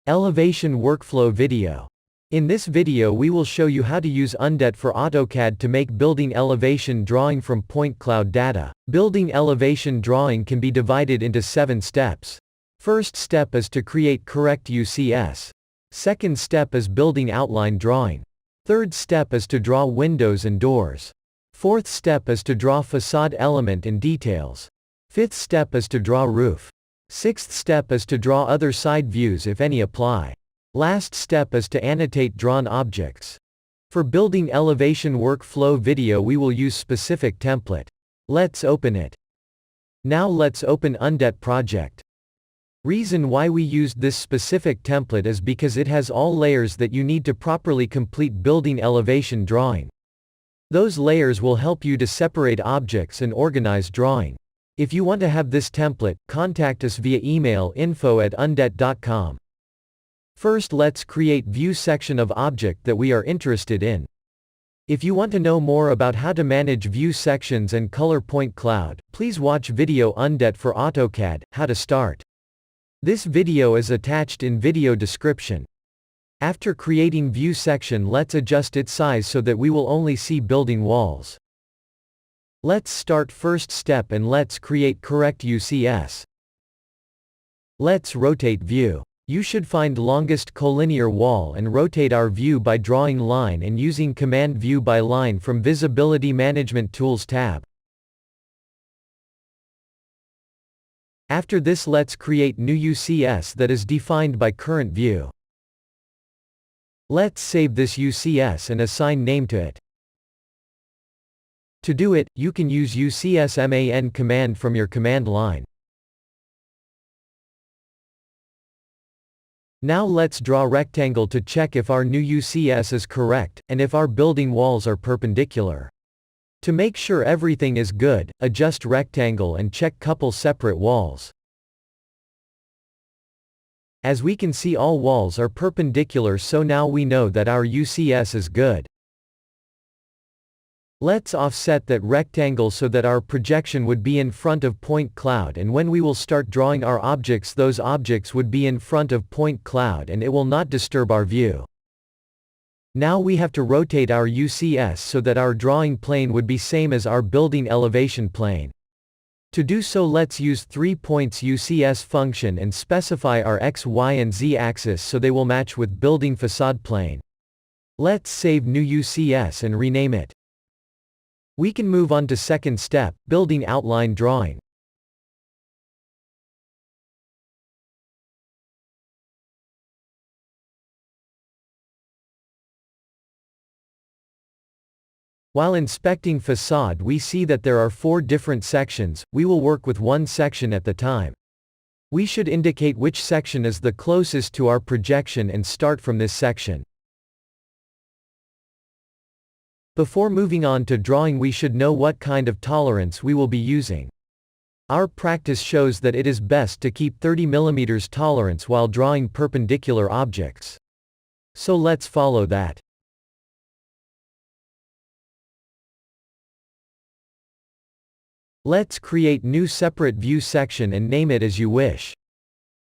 Elevation Workflow Video. In this video we will show you how to use Undet for AutoCAD to make building elevation drawing from point cloud data. Building elevation drawing can be divided into 7 steps. First step is to create correct UCS. Second step is building outline drawing. Third step is to draw windows and doors. Fourth step is to draw facade element and details. Fifth step is to draw roof. Sixth step is to draw other side views if any apply. Last step is to annotate drawn objects. For building elevation workflow video we will use specific template. Let's open it. Now let's open Undet project. Reason why we used this specific template is because it has all layers that you need to properly complete building elevation drawing. Those layers will help you to separate objects and organize drawing. If you want to have this template, contact us via email info@undet.com. First let's create view section of object that we are interested in. If you want to know more about how to manage view sections and color point cloud, please watch video Undet for AutoCAD, how to start. This video is attached in video description. After creating view section let's adjust its size so that we will only see building walls. Let's start first step and let's create correct UCS. Let's rotate view. You should find longest collinear wall and rotate our view by drawing line and using command view by line from Visibility Management Tools tab. After this let's create new UCS that is defined by current view. Let's save this UCS and assign name to it. To do it, you can use UCSMAN command from your command line. Now let's draw rectangle to check if our new UCS is correct, and if our building walls are perpendicular. To make sure everything is good, adjust rectangle and check couple separate walls. As we can see all walls are perpendicular, so now we know that our UCS is good. Let's offset that rectangle so that our projection would be in front of point cloud, and when we will start drawing our objects those objects would be in front of point cloud and it will not disturb our view. Now we have to rotate our UCS so that our drawing plane would be same as our building elevation plane. To do so let's use 3 points UCS function and specify our X, Y and Z axis so they will match with building facade plane. Let's save new UCS and rename it. We can move on to second step, building outline drawing. While inspecting facade we see that there are 4 different sections. We will work with one section at the time. We should indicate which section is the closest to our projection and start from this section. Before moving on to drawing we should know what kind of tolerance we will be using. Our practice shows that it is best to keep 30 mm tolerance while drawing perpendicular objects. So let's follow that. Let's create new separate view section and name it as you wish.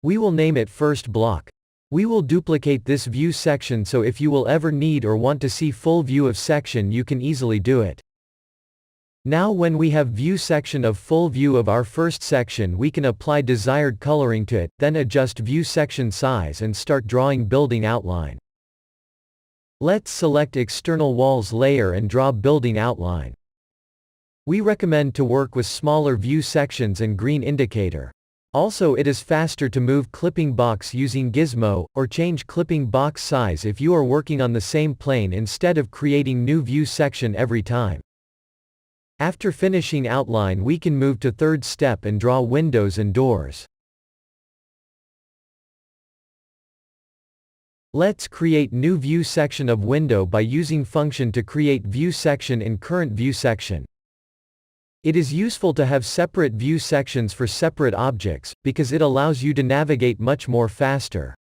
We will name it first block. We will duplicate this view section so if you will ever need or want to see full view of section you can easily do it. Now when we have view section of full view of our first section we can apply desired coloring to it, then adjust view section size and start drawing building outline. Let's select external walls layer and draw building outline. We recommend to work with smaller view sections and green indicator. Also it is faster to move clipping box using gizmo, or change clipping box size if you are working on the same plane instead of creating new view section every time. After finishing outline we can move to third step and draw windows and doors. Let's create new view section of window by using function to create view section in current view section. It is useful to have separate view sections for separate objects, because it allows you to navigate much more faster.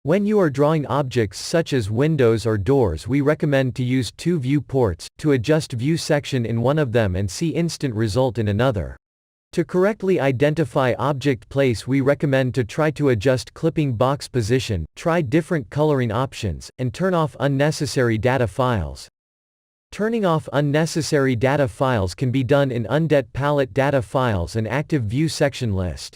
When you are drawing objects such as windows or doors we recommend to use 2 viewports, to adjust view section in one of them and see instant result in another. To correctly identify object place, we recommend to try to adjust clipping box position, try different coloring options, and turn off unnecessary data files. Turning off unnecessary data files can be done in Undet Palette Data Files and Active View Section list.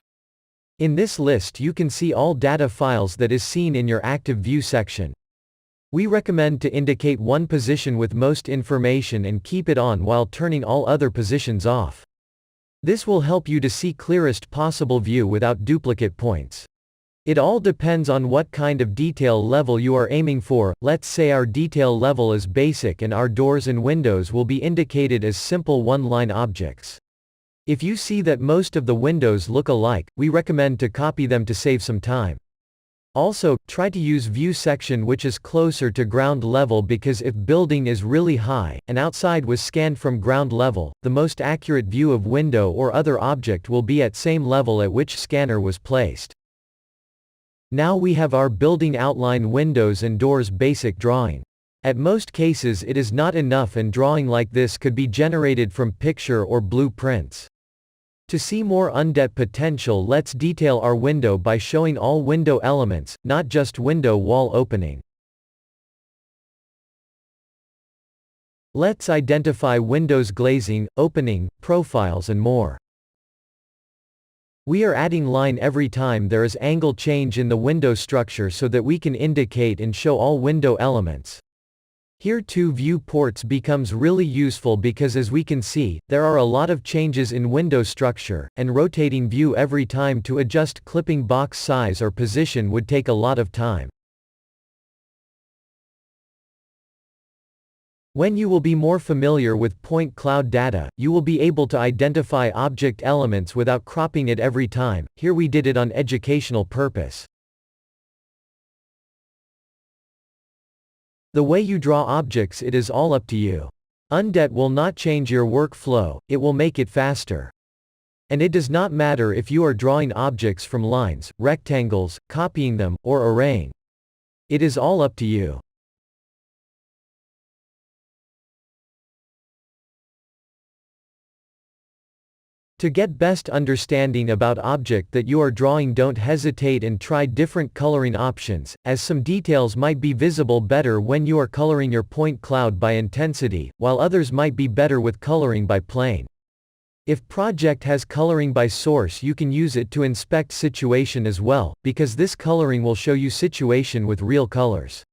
In this list you can see all data files that is seen in your Active View section. We recommend to indicate one position with most information and keep it on while turning all other positions off. This will help you to see clearest possible view without duplicate points. It all depends on what kind of detail level you are aiming for. Let's say our detail level is basic and our doors and windows will be indicated as simple one-line objects. If you see that most of the windows look alike, we recommend to copy them to save some time. Also, try to use view section which is closer to ground level, because if building is really high, and outside was scanned from ground level, the most accurate view of window or other object will be at same level at which scanner was placed. Now we have our building outline, windows and doors basic drawing. At most cases it is not enough, and drawing like this could be generated from picture or blueprints. To see more Undet potential, let's detail our window by showing all window elements, not just window wall opening. Let's identify windows glazing, opening, profiles and more. We are adding line every time there is angle change in the window structure so that we can indicate and show all window elements. Here too viewports becomes really useful, because as we can see, there are a lot of changes in window structure, and rotating view every time to adjust clipping box size or position would take a lot of time. When you will be more familiar with point cloud data, you will be able to identify object elements without cropping it every time. Here we did it on educational purpose. The way you draw objects, it is all up to you. Undet will not change your workflow, it will make it faster. And it does not matter if you are drawing objects from lines, rectangles, copying them, or arraying. It is all up to you. To get best understanding about object that you are drawing, don't hesitate and try different coloring options, as some details might be visible better when you are coloring your point cloud by intensity, while others might be better with coloring by plane. If project has coloring by source, you can use it to inspect situation as well, because this coloring will show you situation with real colors.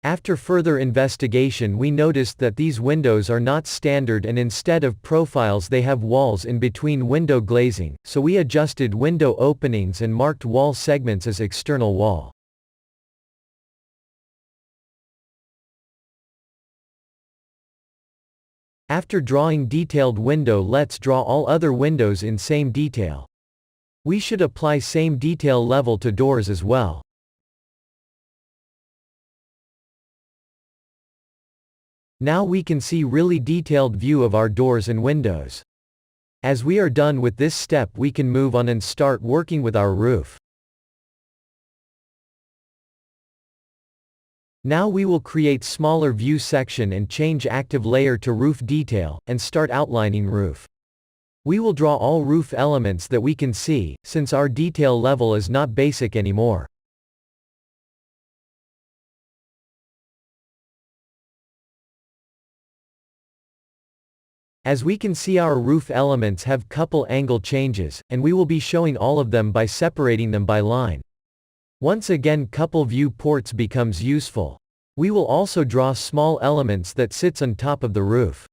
After further investigation, we noticed that these windows are not standard, and instead of profiles they have walls in between window glazing, so we adjusted window openings and marked wall segments as external wall. After drawing detailed window, let's draw all other windows in same detail. We should apply same detail level to doors as well. Now we can see really detailed view of our doors and windows. As we are done with this step, we can move on and start working with our roof. Now we will create smaller view section and change active layer to roof detail, and start outlining roof. We will draw all roof elements that we can see, since our detail level is not basic anymore. As we can see, our roof elements have couple angle changes, and we will be showing all of them by separating them by line. Once again, couple viewports becomes useful. We will also draw small elements that sits on top of the roof.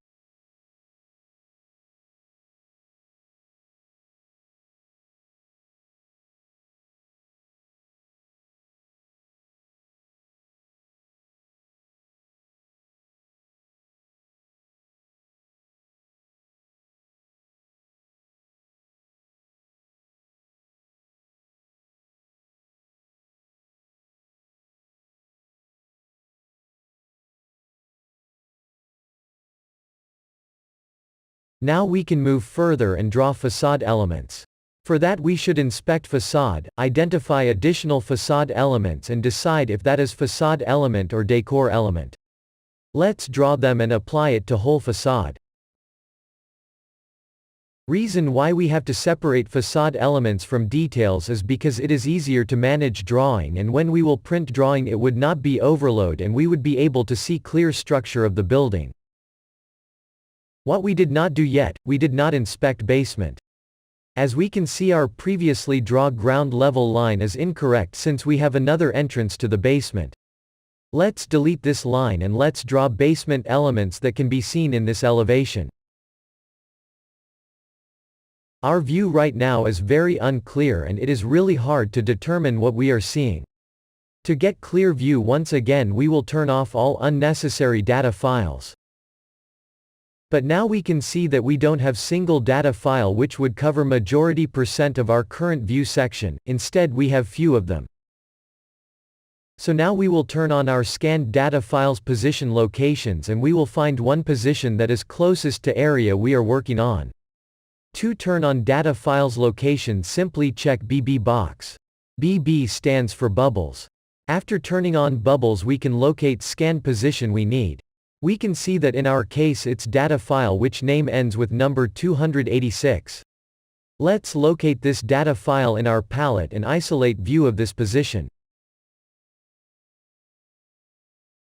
Now we can move further and draw facade elements. For that we should inspect facade, identify additional facade elements and decide if that is facade element or decor element. Let's draw them and apply it to whole facade. Reason why we have to separate facade elements from details is because it is easier to manage drawing, and when we will print drawing it would not be overload and we would be able to see clear structure of the building. What we did not do yet, we did not inspect basement. As we can see, our previously draw ground level line is incorrect since we have another entrance to the basement. Let's delete this line and let's draw basement elements that can be seen in this elevation. Our view right now is very unclear and it is really hard to determine what we are seeing. To get clear view, once again we will turn off all unnecessary data files. But now we can see that we don't have single data file which would cover majority % of our current view section, instead we have few of them. So now we will turn on our scanned data files position locations and we will find one position that is closest to area we are working on. To turn on data files location, simply check BB box. BB stands for bubbles. After turning on bubbles we can locate scanned position we need. We can see that in our case it's data file which name ends with number 286. Let's locate this data file in our palette and isolate view of this position.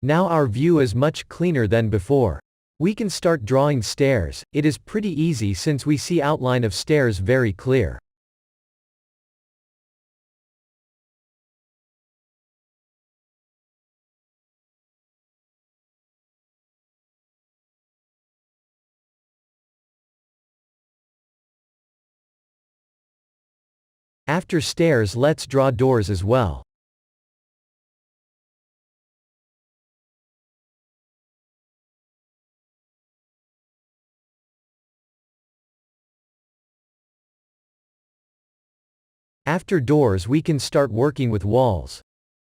Now our view is much cleaner than before. We can start drawing stairs. It is pretty easy since we see outline of stairs very clear. After stairs, let's draw doors as well. After doors we can start working with walls.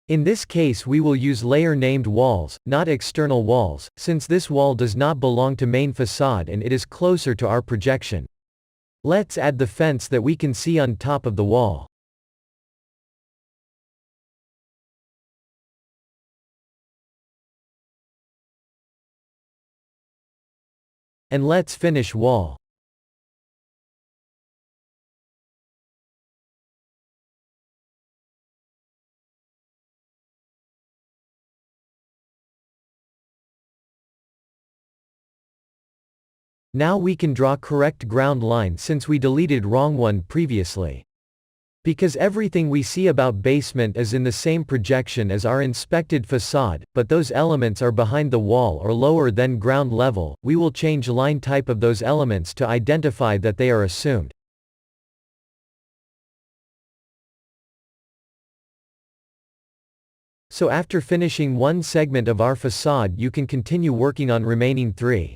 In this case we will use layer named walls, not external walls, since this wall does not belong to main facade and it is closer to our projection. Let's add the fence that we can see on top of the wall. And let's finish wall. Now we can draw correct ground line since we deleted wrong one previously. Because everything we see about basement is in the same projection as our inspected facade, but those elements are behind the wall or lower than ground level, we will change line type of those elements to identify that they are assumed. So after finishing one segment of our facade you can continue working on remaining 3.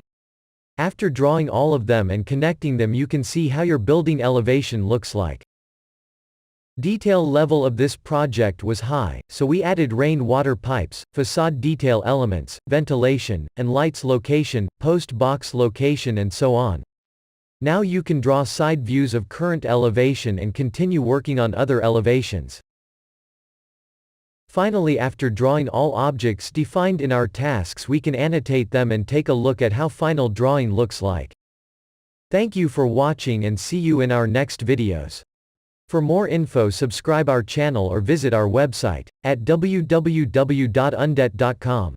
After drawing all of them and connecting them you can see how your building elevation looks like. Detail level of this project was high, so we added rain water pipes, facade detail elements, ventilation, and lights location, post box location and so on. Now you can draw side views of current elevation and continue working on other elevations. Finally, after drawing all objects defined in our tasks we can annotate them and take a look at how final drawing looks like. Thank you for watching and see you in our next videos. For more info subscribe our channel or visit our website at www.undet.com.